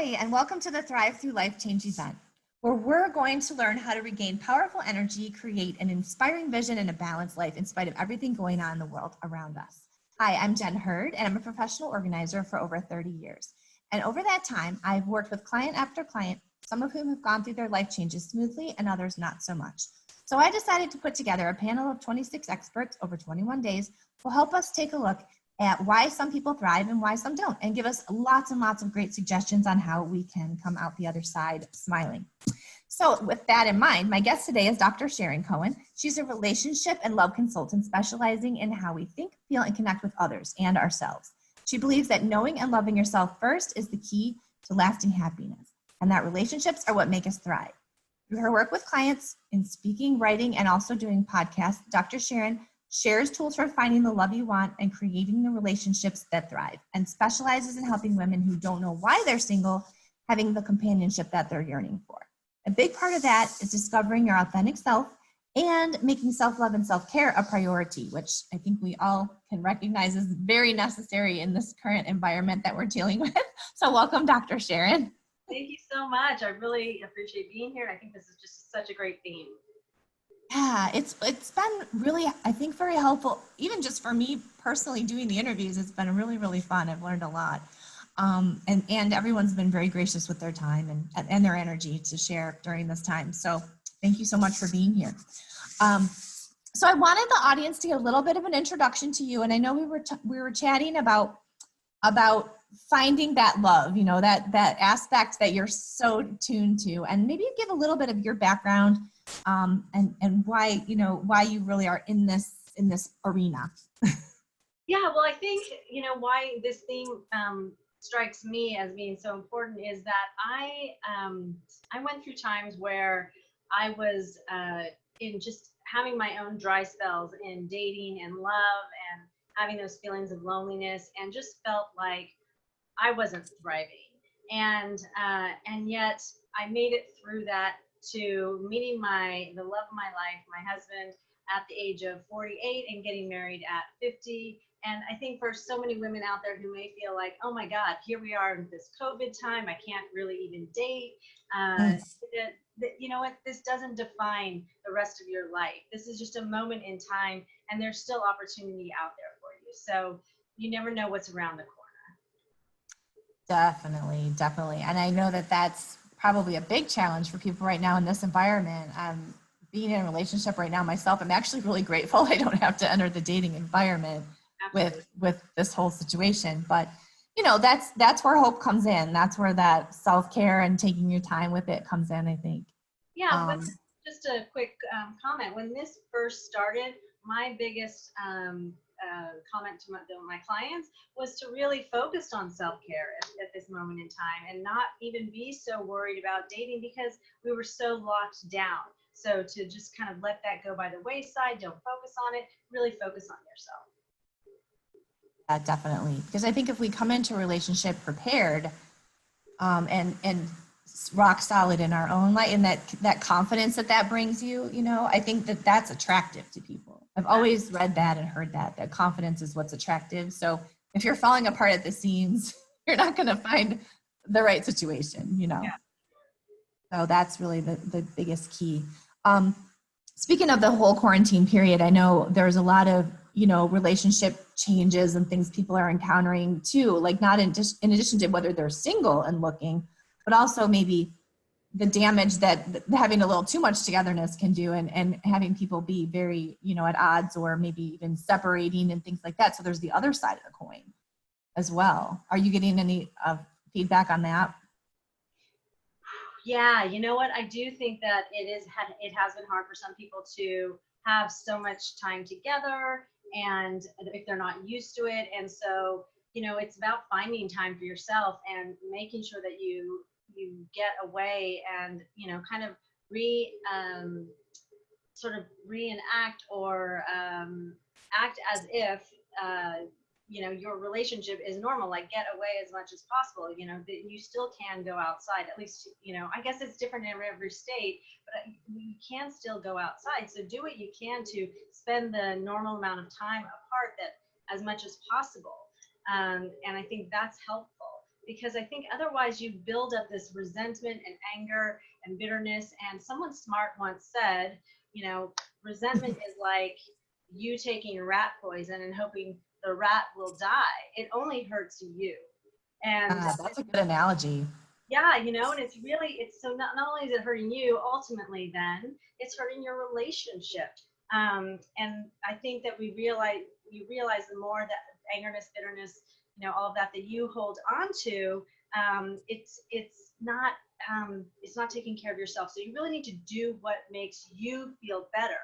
Hi, and welcome to the Thrive Through Life Change event, where we're going to learn how to regain powerful energy, create an inspiring vision, and a balanced life in spite of everything going on in the world around us. Hi, I'm Jen Hurd, and I'm a professional organizer for over 30 years. And over that time, I've worked with client after client, some of whom have gone through their life changes smoothly and others not so much. So I decided to put together a panel of 26 experts over 21 days who will help us take a look at why some people thrive and why some don't, and give us lots and lots of great suggestions on how we can come out the other side smiling. So with that in mind, my guest today is Dr. Sharon Cohen. She's a relationship and love consultant specializing in how we think, feel, and connect with others and ourselves. She believes that knowing and loving yourself first is the key to lasting happiness, and that relationships are what make us thrive. Through her work with clients in speaking, writing, and also doing podcasts, Dr. Sharon shares tools for finding the love you want and creating the relationships that thrive, and specializes in helping women who don't know why they're single having the companionship that they're yearning for. A big part of that is discovering your authentic self and making self-love and self-care a priority, which I think we all can recognize is very necessary in this current environment that we're dealing with. So welcome, Dr. Sharon. Thank you so much. I really appreciate being here. I think this is just such a great theme. Yeah, it's been really, I think, very helpful. Even just for me personally doing the interviews, it's been really, really fun. I've learned a lot. And everyone's been very gracious with their time and their energy to share during this time. So thank you so much for being here. So I wanted the audience to get a little bit of an introduction to you. And I know we were chatting about finding that love, you know, that aspect that you're so tuned to, and maybe give a little bit of your background and why you really are in this arena. Yeah, well, I think, why this theme strikes me as being so important is that I went through times where I was in just having my own dry spells in dating and love and having those feelings of loneliness, and just felt like I wasn't thriving. And yet I made it through that to meeting the love of my life, my husband, at the age of 48 and getting married at 50. And I think for so many women out there who may feel like, oh my God, here we are in this COVID time, I can't really even date. You know what, this doesn't define the rest of your life. This is just a moment in time, and there's still opportunity out there for you. So you never know what's around the corner. Definitely. And I know that that's probably a big challenge for people right now in this environment. Being in a relationship right now myself, I'm actually really grateful I don't have to enter the dating environment with this whole situation. But that's where hope comes in. That's where that self-care and taking your time with it comes in, I think. Yeah, just a quick comment. When this first started, my biggest comment to my clients was to really focus on self-care at this moment in time, and not even be so worried about dating because we were so locked down. So to just kind of let that go by the wayside, don't focus on it, really focus on yourself. Yeah, definitely. Because I think if we come into a relationship prepared and rock solid in our own light, and that confidence that brings you, I think that's attractive to people. I've always read that and heard that confidence is what's attractive. So if you're falling apart at the seams, you're not going to find the right situation, Yeah. So that's really the biggest key. Speaking of the whole quarantine period, I know there's a lot of, relationship changes and things people are encountering too, like not in addition to whether they're single and looking, but also maybe the damage that having a little too much togetherness can do, and having people be very, at odds, or maybe even separating and things like that. So there's the other side of the coin as well. Are you getting any feedback on that? Yeah, you know what? I do think that it has been hard for some people to have so much time together, and if they're not used to it. And so, it's about finding time for yourself and making sure that you get away and, kind of sort of reenact or act as if your relationship is normal. Like, get away as much as possible. That you still can go outside. At least, I guess it's different in every state, but you can still go outside. So do what you can to spend the normal amount of time apart, that as much as possible. And I think that's helpful. because I think otherwise you build up this resentment and anger and bitterness. And someone smart once said, you know, resentment is like you taking rat poison and hoping the rat will die. It only hurts you. And That's a good analogy. yeah, you know, and it's really, it's so not only is it hurting you, ultimately then it's hurting your relationship. And I think that you realize the more that angerness, bitterness, you know, all of that that you hold on to, it's not taking care of yourself. So you really need to do what makes you feel better.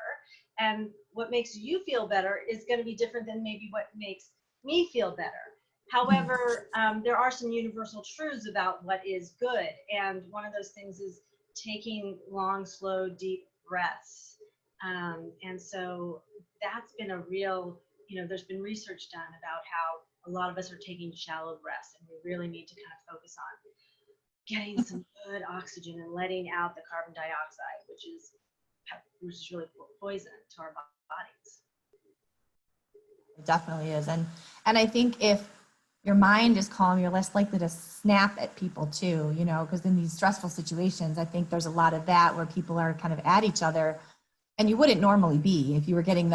And what makes you feel better is going to be different than maybe what makes me feel better. Mhm. However, there are some universal truths about what is good. And one of those things is taking long, slow, deep breaths. And so that's been a real, you know, there's been research done about how a lot of us are taking shallow breaths, and we really need to kind of focus on getting some good oxygen and letting out the carbon dioxide, which is really poison to our bodies. It definitely is. And I think if your mind is calm, you're less likely to snap at people too, you know, because in these stressful situations, I think there's a lot of that where people are kind of at each other, and you wouldn't normally be if you were getting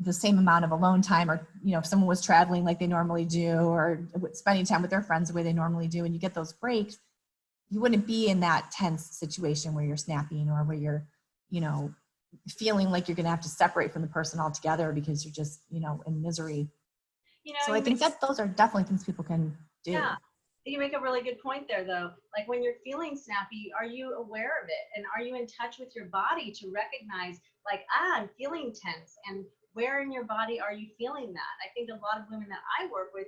the same amount of alone time, or, you know, if someone was traveling like they normally do, or spending time with their friends the way they normally do, and you get those breaks, you wouldn't be in that tense situation where you're snapping, or where you're, you know, feeling like you're going to have to separate from the person altogether because you're just, you know, in misery. You know, So I think that those are definitely things people can yeah, do. you make a really good point there, though. Like when you're feeling snappy, are you aware of it? And are you in touch with your body to recognize, like, I'm feeling tense? And where in your body are you feeling that? I think a lot of women that I work with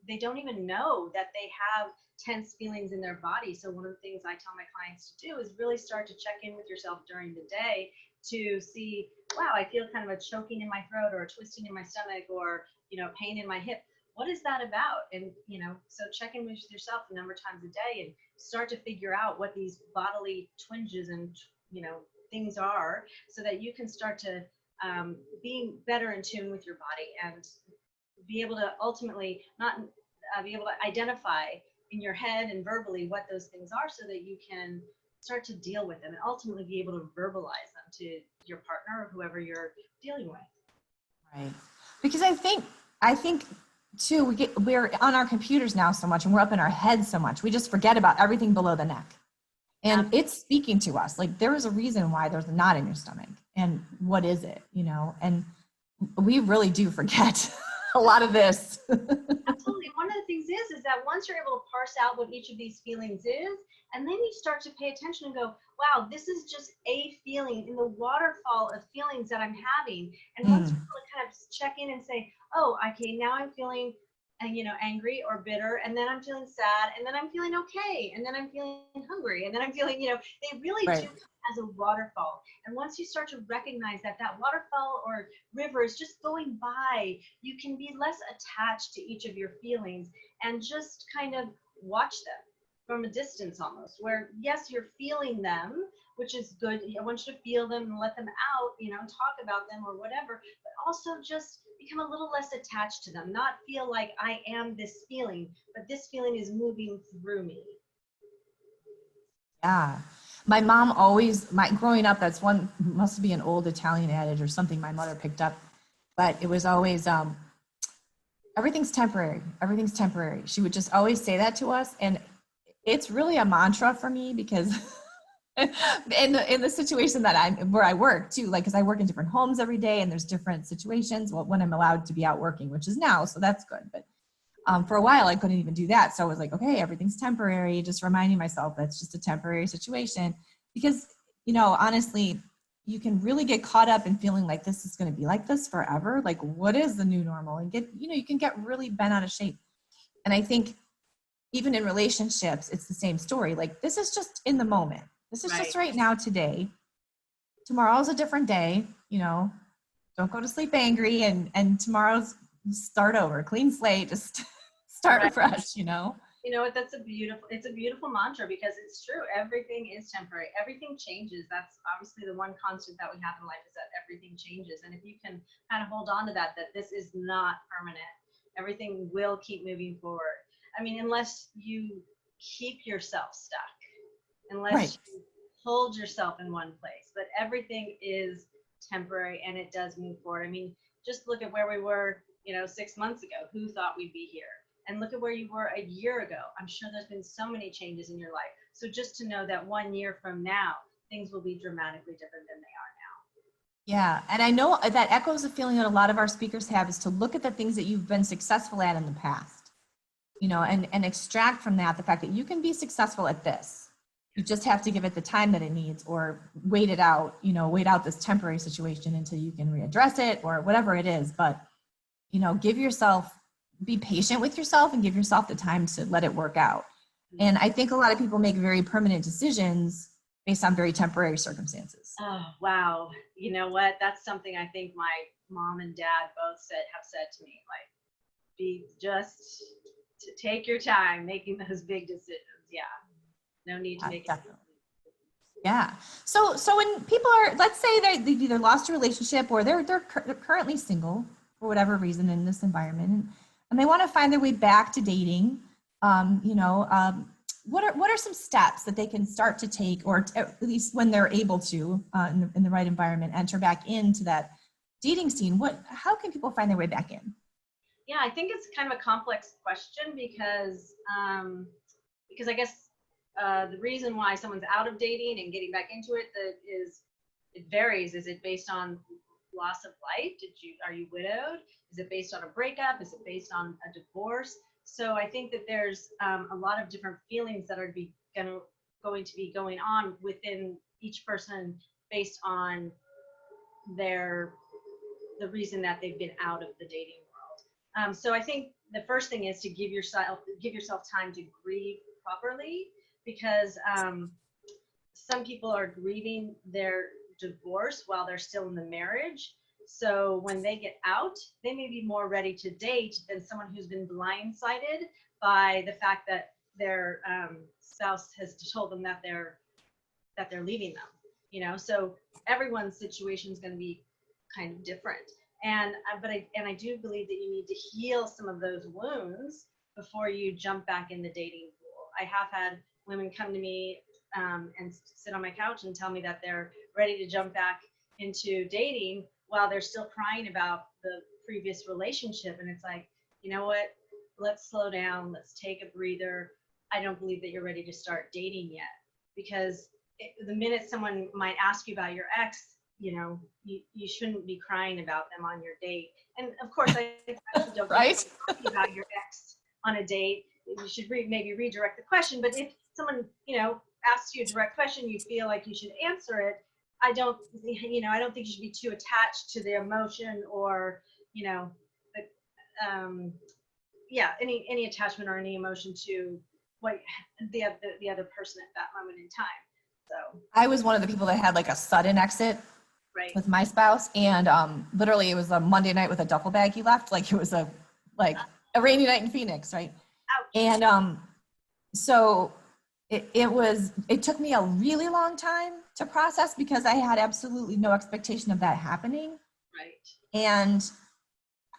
they don't even know that they have tense feelings in their body. So one of the things I tell my clients to do is really start to check in with yourself during the day to see, wow, I feel kind of a choking in my throat, or a twisting in my stomach, or, you know, pain in my hip. What is that about? And, you know, so check in with yourself a number of times a day and start to figure out what these bodily twinges and, you know, things are, so that you can start to being better in tune with your body, and be able to ultimately not be able to identify in your head and verbally what those things are, so that you can start to deal with them and ultimately be able to verbalize them to your partner or whoever you're dealing with. Right. Because I think too, we're on our computers now so much, and we're up in our heads so much. We just forget about everything below the neck. And it's speaking to us. Like, there is a reason why there's a knot in your stomach. And what is it, you know? And we really do forget a lot of this. Absolutely. One of the things is that once you're able to parse out what each of these feelings is, and then you start to pay attention and go, wow, this is just a feeling in the waterfall of feelings that I'm having. And once you're able to kind of check in and say, oh, okay, now I'm feeling, you know, angry or bitter, and then I'm feeling sad, and then I'm feeling okay, and then I'm feeling hungry, and then I'm feeling, you know, they really do Right. as a waterfall. And once you start to recognize that that waterfall or river is just going by, you can be less attached to each of your feelings and just kind of watch them from a distance almost, where yes, you're feeling them, which is good. I want you to feel them and let them out, you know, talk about them or whatever, but also just become a little less attached to them, not feel like I am this feeling, but this feeling is moving through me. Yeah. Growing up, that's one, must be an old Italian adage or something my mother picked up, but it was always, everything's temporary. Everything's temporary. She would just always say that to us. And it's really a mantra for me, because in the situation that where I work too, like, cause I work in different homes every day, and there's different situations when I'm allowed to be out working, which is now. So that's good. But for a while I couldn't even do that. So I was like, okay, everything's temporary, just reminding myself that's just a temporary situation. Because, you know, honestly, you can really get caught up in feeling like this is going to be like this forever. Like, what is the new normal? And you can get really bent out of shape. And I think even in relationships, it's the same story. Like, this is just in the moment. This is Right. just right now, today. Tomorrow's a different day, you know. Don't go to sleep angry, and tomorrow's start over, clean slate, just start Right. afresh, you know. You know what? It's a beautiful mantra, because it's true. Everything is temporary. Everything changes. That's obviously the one constant that we have in life, is that everything changes. And if you can kind of hold on to that this is not permanent, everything will keep moving forward. I mean, unless you keep yourself stuck, Right. unless you hold yourself in one place. But everything is temporary and it does move forward. I mean, just look at where we were, 6 months ago. Who thought we'd be here? And look at where you were a year ago. I'm sure there's been so many changes in your life. So just to know that 1 year from now, things will be dramatically different than they are Yeah. And I know that echoes a feeling that a lot of our speakers have, is to look at the things that you've been successful at in the past, and extract from that the fact that you can be successful at this. You just have to give it the time that it needs, or wait it out, wait out this temporary situation until you can readdress it, or whatever it is. But, be patient with yourself and give yourself the time to let it work out. And I think a lot of people make very permanent decisions based on very temporary circumstances. now. Oh, wow. You know what? That's something I think my mom and dad both have said to me, like, be just to take your time making those big decisions. Yeah. No need to make it. Definitely. Yeah. So when people are, let's say they've either lost a relationship, or they're currently single for whatever reason in this environment, and they want to find their way back to dating, what are some steps that they can start to take, or at least when they're able to, in the right environment, enter back into that dating scene? How can people find their way back in? Yeah, I think it's kind of a complex question because I guess the reason why someone's out of dating and getting back into it it varies. Is it based on loss of life? Are you widowed? Is it based on a breakup? Is it based on a divorce? So I think that there's a lot of different feelings that are going to be going on within each person based on the reason that they've been out of the dating world. So I think the first thing is to give yourself time to grieve properly, because some people are grieving their divorce while they're still in the marriage. So when they get out, they may be more ready to date than someone who's been blindsided by the fact that their spouse has told them that they're leaving them. So everyone's situation is going to be kind of different. And I do believe that you need to heal some of those wounds before you jump back in the dating pool. I have had women come to me and sit on my couch and tell me that they're ready to jump back into dating while they're still crying about the previous relationship. And it's like, you know what? Let's slow down. Let's take a breather. I don't believe that you're ready to start dating yet, because the minute someone might ask you about your ex, you shouldn't be crying about them on your date. And of course, I actually don't Right? talk about your ex on a date. You should maybe redirect the question. But if someone, asks you a direct question, you feel like you should answer it. I don't think you should be too attached to the emotion, or, any attachment or any emotion to what the other person at that moment in time. So I was one of the people that had like a sudden exit right. with my spouse, and literally it was a Monday night with a duffel bag he left. Like, it was a rainy night in Phoenix, right? Ouch. And so it took me a really long time to process, because I had absolutely no expectation of that happening. Right. And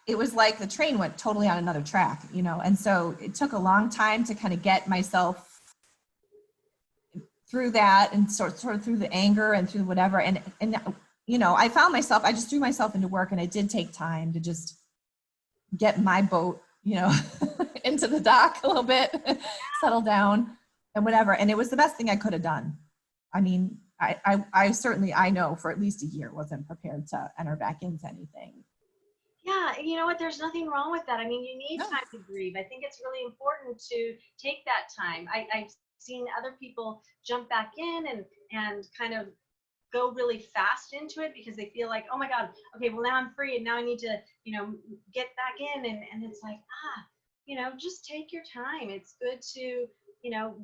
it was like the train went totally on another track, and so it took a long time to kind of get myself through that, and sort of through the anger and through whatever. And I found myself, I just threw myself into work, and it did take time to just get my boat, into the dock a little bit, settle down and whatever. And it was the best thing I could have done. I mean, I certainly, I know for at least a year wasn't prepared to enter back into anything. Yeah, and you know what? There's nothing wrong with that. I mean, you need No. time to grieve. I think it's really important to take that time. I've seen other people jump back in and kind of go really fast into it because they feel like, oh my God, okay, well now I'm free and now I need to, get back in. And it's like, just take your time. It's good to,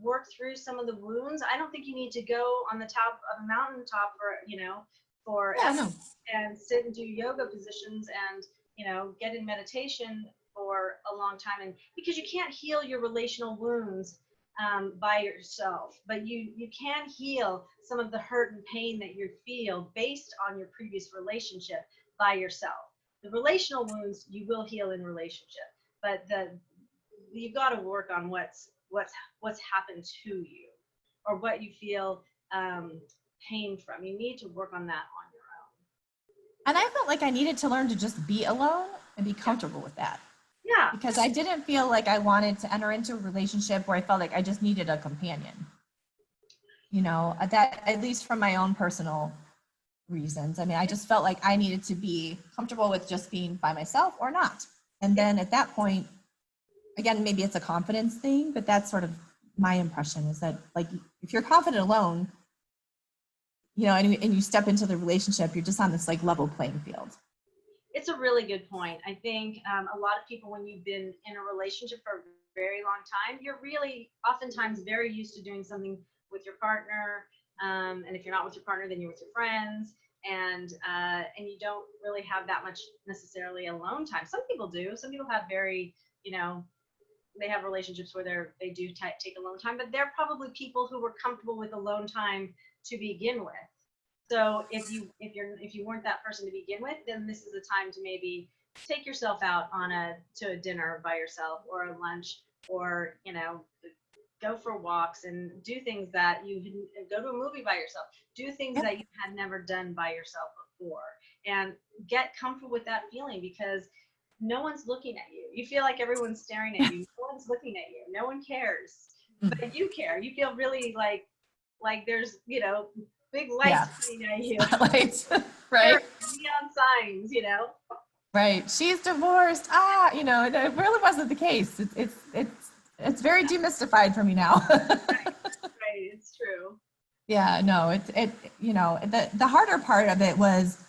work through some of the wounds. I don't think you need to go on the top of a mountaintop and sit and do yoga positions and, get in meditation for a long time. And because you can't heal your relational wounds by yourself, but you can heal some of the hurt and pain that you feel based on your previous relationship by yourself. The relational wounds you will heal in relationship, but you've got to work on what's happened to you, or what you feel pain from. You need to work on that on your own. And I felt like I needed to learn to just be alone and be comfortable with that. Yeah. Because I didn't feel like I wanted to enter into a relationship where I felt like I just needed a companion. You know, that, at least from my own personal reasons. I mean, I just felt like I needed to be comfortable with just being by myself or not. And then at that point, again, maybe it's a confidence thing, but that's sort of my impression, is that, like, if you're confident alone, you know, and you step into the relationship, you're just on this like level playing field. It's a really good point. I think a lot of people, when you've been in a relationship for a very long time, you're really oftentimes very used to doing something with your partner. And if you're not with your partner, then you're with your friends. And you don't really have that much necessarily alone time. Some people do. Some people have very, you know, they have relationships where they do take alone time, but they're probably people who were comfortable with alone time to begin with. So if you weren't that person to begin with, then this is a time to maybe take yourself out to a dinner by yourself, or a lunch, or, you know, go for walks and do things that go to a movie by yourself, do things that you had never done by yourself before, and get comfortable with that feeling, because no one's looking at you. You feel like everyone's staring at you. No one's looking at you. No one cares, but you care. You feel really like there's, you know, big lights pointing at you. Lights, right? Neon signs, you know. Right. She's divorced. You know, it really wasn't the case. It's very demystified for me now. Right. It's true. Yeah, no, it you know, the harder part of it was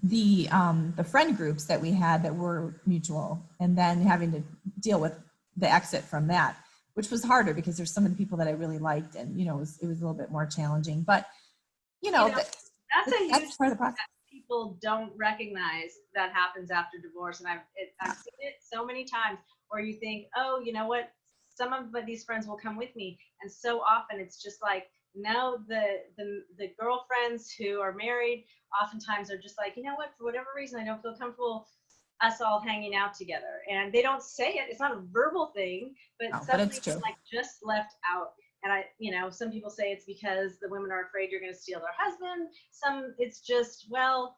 the friend groups that we had that were mutual, and then having to deal with the exit from that, which was harder because there's some of the people that I really liked, and, you know, it was a little bit more challenging. But, you know, that's part of the process. People don't recognize that happens after divorce, and I've seen it so many times where you think, oh, you know what, some of these friends will come with me, and so often it's just like, no, the girlfriends who are married oftentimes are just like, you know what, for whatever reason, I don't feel comfortable us all hanging out together. And they don't say it. It's not a verbal thing, but something like just left out. And you know, some people say it's because the women are afraid you're going to steal their husband. Some, it's just, well,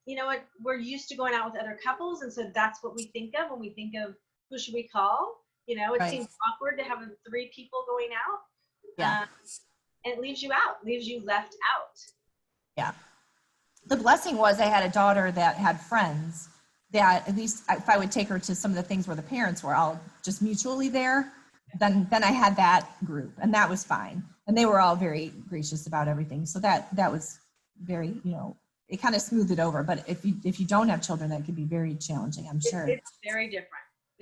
you know what, we're used to going out with other couples, and so that's what we think of when we think of who should we call. You know, it seems awkward to have 3 people going out. Yeah. And it leaves you left out. Yeah. The blessing was I had a daughter that had friends that, at least if I would take her to some of the things where the parents were all just mutually there, then I had that group, and that was fine. And they were all very gracious about everything. So that was very, you know, it kind of smoothed it over. But if you don't have children, that could be very challenging, I'm sure. It's very different.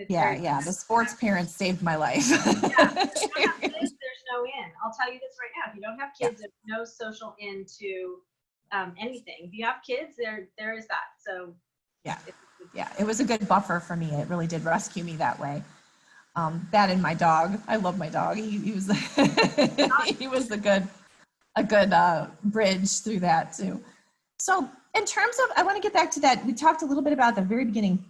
Yeah. The sports parents saved my life. Yeah. If you don't have kids, there's no in. I'll tell you this right now. If you don't have kids, there's no social in to anything. If you have kids, there is that. So yeah, it was a good buffer for me. It really did rescue me that way. That and my dog. I love my dog. He was he was a good bridge through that too. So in terms of, I want to get back to that. We talked a little bit about at the very beginning,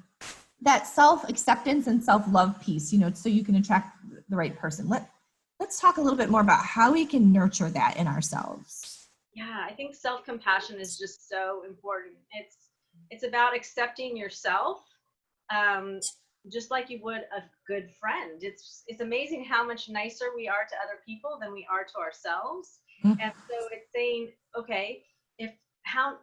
that self-acceptance and self-love piece, you know, so you can attract the right person. Let's talk a little bit more about how we can nurture that in ourselves. Yeah, I think self-compassion is just so important. It's about accepting yourself, just like you would a good friend. It's amazing how much nicer we are to other people than we are to ourselves. Mm-hmm. And so it's saying, okay, how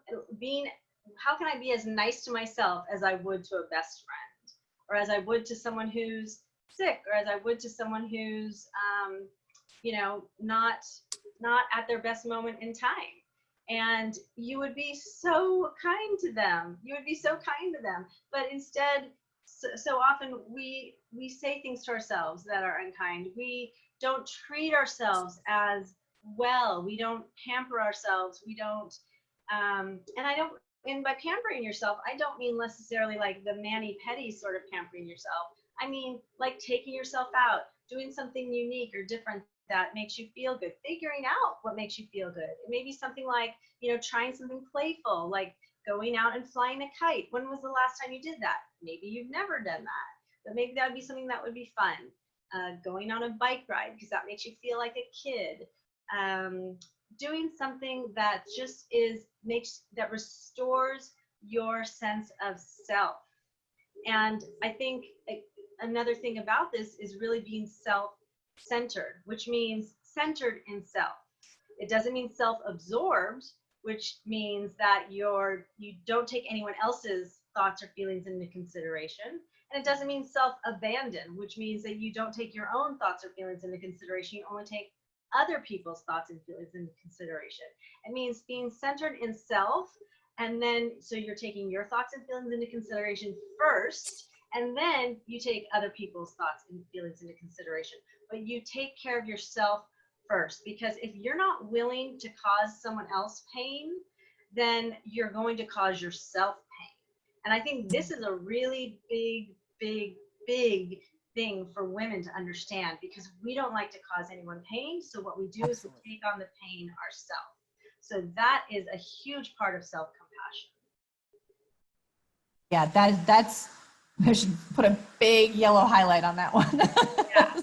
can I be as nice to myself as I would to a best friend, or as I would to someone who's sick, or as I would to someone who's, you know, not at their best moment in time. And you would be so kind to them. But instead, so often we say things to ourselves that are unkind. We don't treat ourselves as well. We don't pamper ourselves. We don't, and by pampering yourself, I don't mean necessarily like the mani-pedi sort of pampering yourself. I mean, like taking yourself out, doing something unique or different that makes you feel good, figuring out what makes you feel good. It may be something like, you know, trying something playful, like going out and flying a kite. When was the last time you did that? Maybe you've never done that. but maybe that would be something that would be fun. Going on a bike ride because that makes you feel like a kid. Doing something that just that restores your sense of self. And I think another thing about this is really being self-centered, which means centered in self. It doesn't mean self-absorbed, which means that you don't take anyone else's thoughts or feelings into consideration. And it doesn't mean self-abandon, which means that you don't take your own thoughts or feelings into consideration. You only take other people's thoughts and feelings into consideration. It means being centered in self, and then so you're taking your thoughts and feelings into consideration first, and then you take other people's thoughts and feelings into consideration. But you take care of yourself first, because if you're not willing to cause someone else pain, then you're going to cause yourself pain. And I think this is a really big thing for women to understand, because we don't like to cause anyone pain. So what we do is we take on the pain ourselves. So that is a huge part of self-compassion. Yeah, that's I should put a big yellow highlight on that one. Yeah,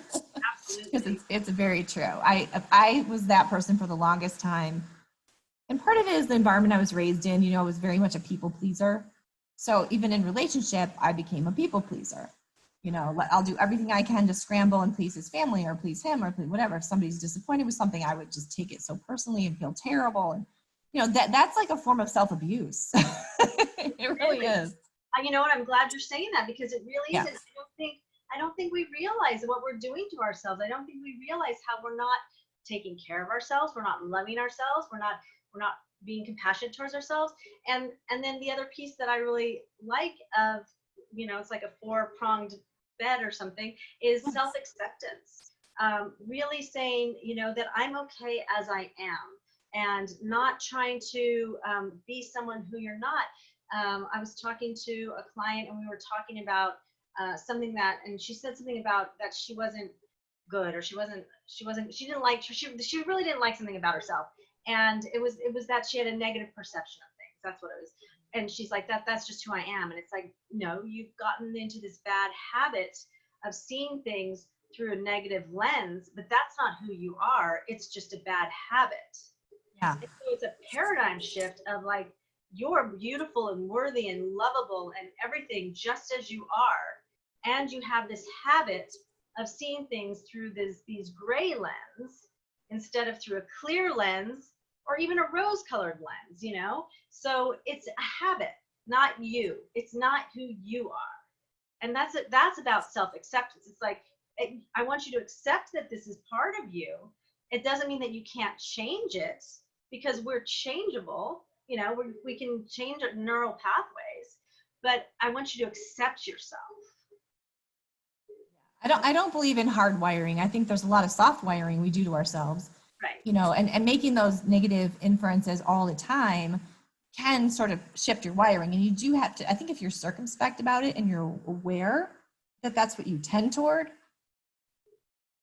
absolutely. Because it's very true. I was that person for the longest time. And part of it is the environment I was raised in. I was very much a people pleaser. So even in relationship, I became a people pleaser. I'll do everything I can to scramble and please his family or please him or please whatever. If somebody's disappointed with something, I would just take it so personally and feel terrible. And, that's like a form of self-abuse. It really is. You know what? I'm glad you're saying that, because it really Yes. is. I don't think we realize what we're doing to ourselves. I don't think we realize how we're not taking care of ourselves. We're not loving ourselves. We're not being compassionate towards ourselves. And then the other piece that I really like of, it's like a 4-pronged bed or something, is self-acceptance. Really saying, that I'm okay as I am, and not trying to be someone who you're not. I was talking to a client, and we were talking about something and she said something about that she wasn't good, or she really didn't like something about herself. And it was that she had a negative perception of things. That's what it was. And she's like, that's just who I am. And it's like, no, you've gotten into this bad habit of seeing things through a negative lens, but that's not who you are. It's just a bad habit. Yeah. And so it's a paradigm shift of like, you're beautiful and worthy and lovable and everything just as you are. And you have this habit of seeing things through these gray lens instead of through a clear lens, or even a rose-colored lens, So it's a habit, not you. It's not who you are. And that's about self-acceptance. It's like, I want you to accept that this is part of you. It doesn't mean that you can't change it, because we're changeable. We can change our neural pathways, but I want you to accept yourself. I don't believe in hard wiring. I think there's a lot of soft wiring we do to ourselves. Right. And making those negative inferences all the time can sort of shift your wiring. And you do have to, I think if you're circumspect about it and you're aware that that's what you tend toward,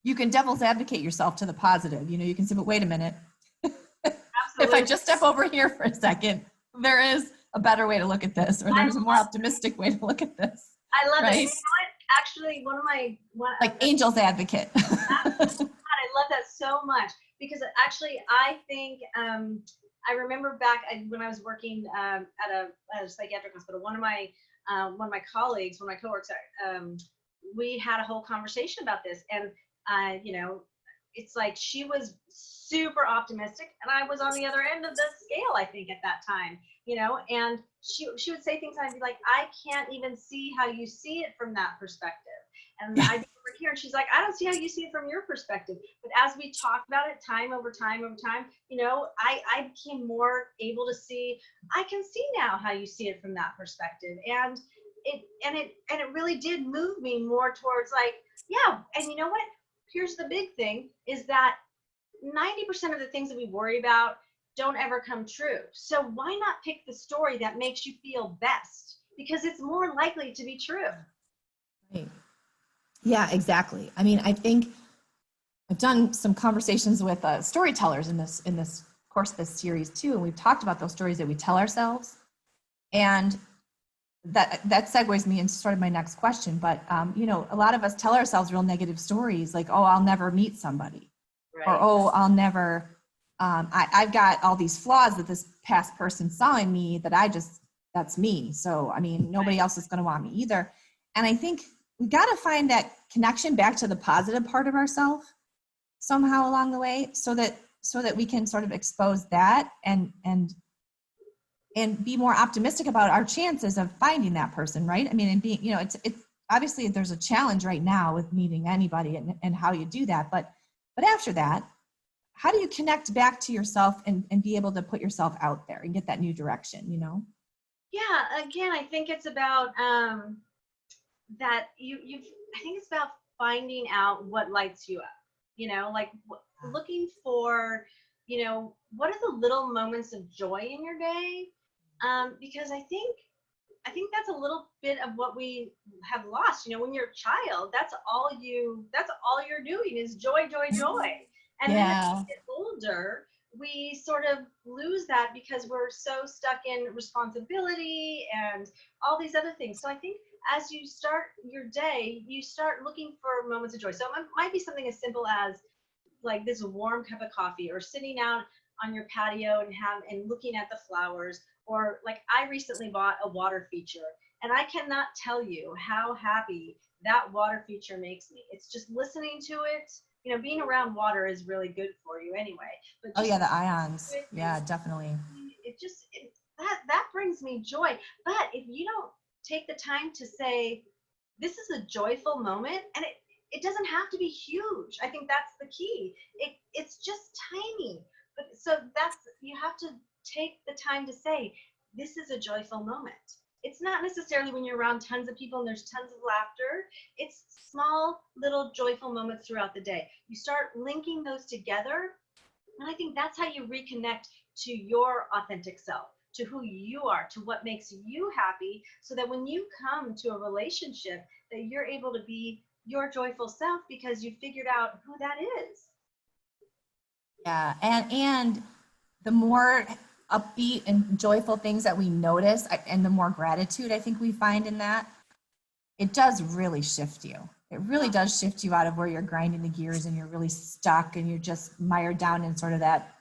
you can devil's advocate yourself to the positive. You can say, but wait a minute. If I just step over here for a second, there is a better way to look at this, or there's a more optimistic way to look at this. I love right? it. You know what? Actually, like angel's advocate. I love that so much, because actually I think I remember back when I was working at a psychiatric hospital. One of my colleagues, one of my coworkers, we had a whole conversation about this, and it's like she was super optimistic, and I was on the other end of the scale, I think, at that time, and she would say things, and I'd be like, I can't even see how you see it from that perspective. And I'd be over here, and she's like, I don't see how you see it from your perspective. But as we talked about it time over time, I became more able to see, I can see now how you see it from that perspective. And it really did move me more towards like, yeah, and you know what? Here's the big thing, is that 90% of the things that we worry about don't ever come true. So why not pick the story that makes you feel best? Because it's more likely to be true. Right. Yeah, exactly. I mean, I think I've done some conversations with storytellers in this course, this series too, and we've talked about those stories that we tell ourselves. And that segues me into sort of my next question. But, you know, a lot of us tell ourselves real negative stories like, oh, I'll never meet somebody. Right. Or, oh, I'll never, I've got all these flaws that this past person saw in me that that's me. So, I mean, nobody else is going to want me either. And I think we got to find that connection back to the positive part of ourselves somehow along the way so that we can sort of expose that and be more optimistic about our chances of finding that person, right? I mean, and being, you know, it's obviously there's a challenge right now with meeting anybody and how you do that. But after that, how do you connect back to yourself and be able to put yourself out there and get that new direction, you know? Yeah, again, I think it's about that I think it's about finding out what lights you up, you know, like looking for, you know, what are the little moments of joy in your day? Because I think that's a little bit of what we have lost. You know, when you're a child, that's all you're doing is joy, joy, joy. And then as we get older, we sort of lose that because we're so stuck in responsibility and all these other things. So I think as you start your day, you start looking for moments of joy. So it might be something as simple as like this warm cup of coffee, or sitting out on your patio and looking at the flowers, or like I recently bought a water feature, and I cannot tell you how happy that water feature makes me. It's just listening to it. You know, being around water is really good for you anyway. But Oh yeah, the ions. Yeah, definitely. That brings me joy. But if you don't take the time to say, this is a joyful moment, and it doesn't have to be huge. I think that's the key. It's just tiny. But so you have to take the time to say, this is a joyful moment. It's not necessarily when you're around tons of people and there's tons of laughter. It's small, little joyful moments throughout the day. You start linking those together, and I think that's how you reconnect to your authentic self, to who you are, to what makes you happy, so that when you come to a relationship, that you're able to be your joyful self because you figured out who that is. Yeah, and the more upbeat and joyful things that we notice, and the more gratitude I think we find in that, it does really shift you. It really does shift you out of where you're grinding the gears and you're really stuck and you're just mired down in sort of that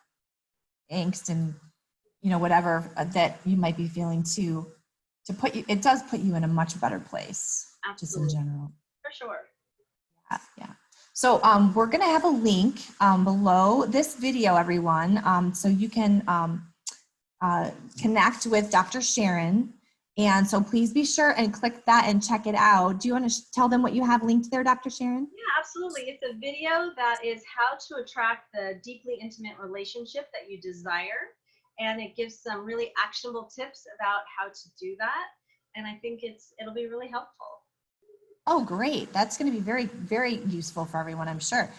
angst and, you know, whatever that you might be feeling to put you, it does put you in a much better place. Absolutely. Just in general. For sure. Yeah. So we're going to have a link below this video, everyone, so you can connect with Dr. Sharon. And so please be sure and click that and check it out. Do you want to tell them what you have linked there, Dr. Sharon? Yeah, absolutely. It's a video that is how to attract the deeply intimate relationship that you desire. And it gives some really actionable tips about how to do that. And I think it'll be really helpful. Oh, great. That's going to be very, very useful for everyone, I'm sure.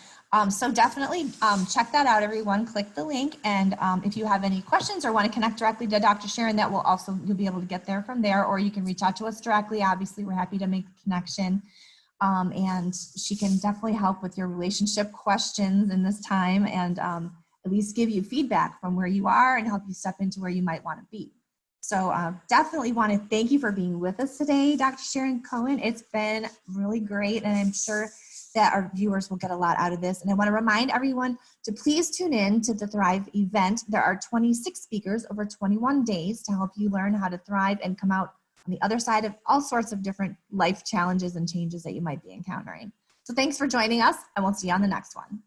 So definitely check that out, everyone. Click the link. And if you have any questions or want to connect directly to Dr. Sharon, you'll be able to get there from there, or you can reach out to us directly. Obviously, we're happy to make the connection. And she can definitely help with your relationship questions in this time, and at least give you feedback from where you are and help you step into where you might want to be. So definitely want to thank you for being with us today, Dr. Sharon Cohen. It's been really great, and I'm sure that our viewers will get a lot out of this. And I want to remind everyone to please tune in to the Thrive event. There are 26 speakers over 21 days to help you learn how to thrive and come out on the other side of all sorts of different life challenges and changes that you might be encountering. So thanks for joining us, and we'll see you on the next one.